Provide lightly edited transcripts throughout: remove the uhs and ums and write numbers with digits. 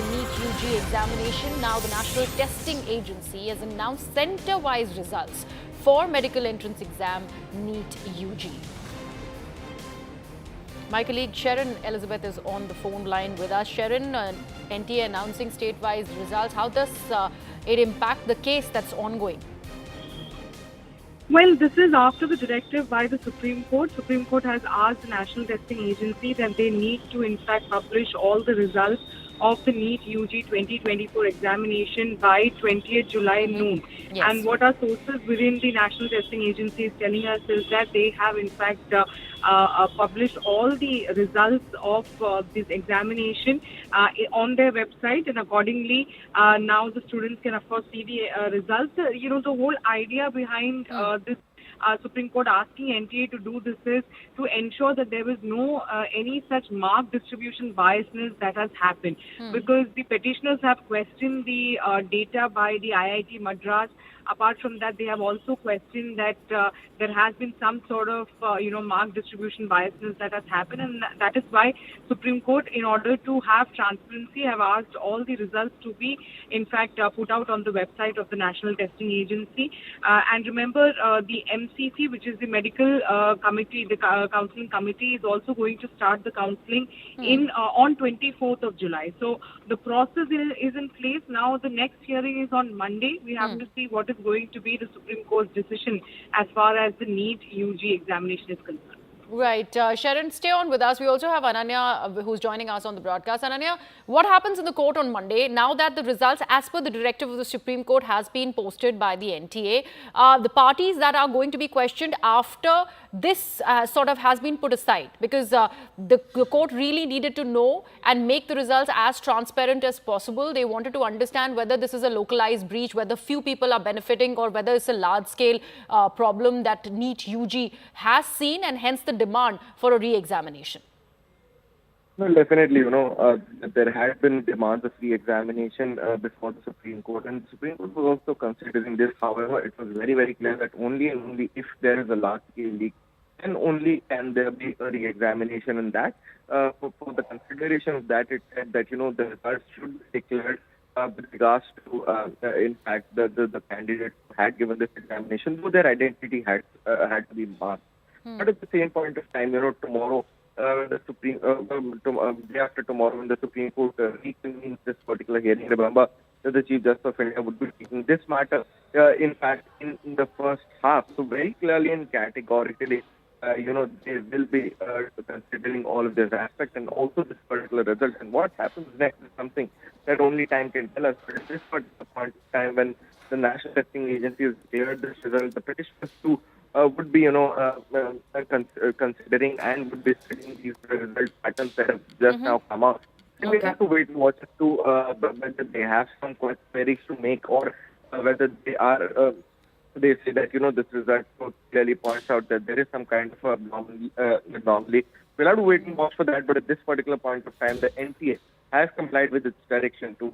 the NEET-UG examination. Now the National Testing Agency has announced centre-wise results for medical entrance exam NEET-UG. My colleague Sharon Elizabeth is on the phone line with us. Sharon, NTA announcing state-wise results. How does it impact the case that's ongoing? Well, this is after the directive by the Supreme Court. Supreme Court has asked the National Testing Agency that they need to, in fact, publish all the results of the NEET-UG 2024 examination by 20th July noon. Yes. And what our sources within the National Testing Agency is telling us is that they have, in fact, published all the results of this examination on their website, and accordingly, now the students can, of course, see the results. The whole idea behind this Supreme Court asking NTA to do this is to ensure that there is no any such mark distribution biasness that has happened, because the petitioners have questioned the data by the IIT Madras. Apart from that, they have also questioned that there has been some sort of mark distribution biasness that has happened, and that is why Supreme Court, in order to have transparency, have asked all the results to be, in fact, put out on the website of the National Testing Agency. And remember, the MCC, which is the medical committee, the counselling committee, is also going to start the counselling on 24th of July. So the process is in place now. The next hearing is on Monday. We have to see what is going to be the Supreme Court's decision as far as the NEET-UG examination is concerned. Right. Sharon, stay on with us. We also have Ananya who's joining us on the broadcast. Ananya, what happens in the court on Monday now that the results as per the directive of the Supreme Court has been posted by the NTA? The parties that are going to be questioned after this sort of has been put aside, because the court really needed to know and make the results as transparent as possible. They wanted to understand whether this is a localized breach, whether few people are benefiting, or whether it's a large-scale problem that NEET-UG has seen, and hence the demand for a re-examination. Well, definitely, there had been demands of re-examination before the Supreme Court, and the Supreme Court was also considering this. However, it was very, very clear that only and only if there is a large-scale leak, then only can there be a re-examination, and that, for the consideration of that, it said that, the results should be declared with regards to, in fact, the candidates who had given this examination, though their identity had to be masked. But at the same point of time, tomorrow, the day after tomorrow, when the Supreme Court reconvenes this particular hearing, remember that the Chief Justice of India would be taking this matter, in fact, in the first half. So very clearly and categorically, they will be considering all of this aspect and also this particular result. And what happens next is something that only time can tell us. But at this particular point of time, when the National Testing Agency has declared this result, the petitioners too would be, considering and would be studying these result patterns that have just now come out. And we have to wait and watch as to whether they have some queries to make, or whether they are, they say that, this result so clearly points out that there is some kind of anomaly. We'll have to wait and watch for that, but at this particular point of time, the NTA has complied with its direction to,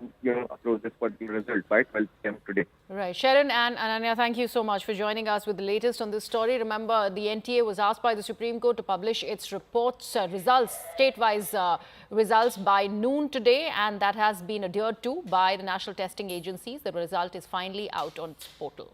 approve this particular result by 12 p.m. today. Right. Sharon and Ananya, thank you so much for joining us with the latest on this story. Remember, the NTA was asked by the Supreme Court to publish its reports, results, state-wise results by noon today, and that has been adhered to by the national testing agencies. The result is finally out on its portal.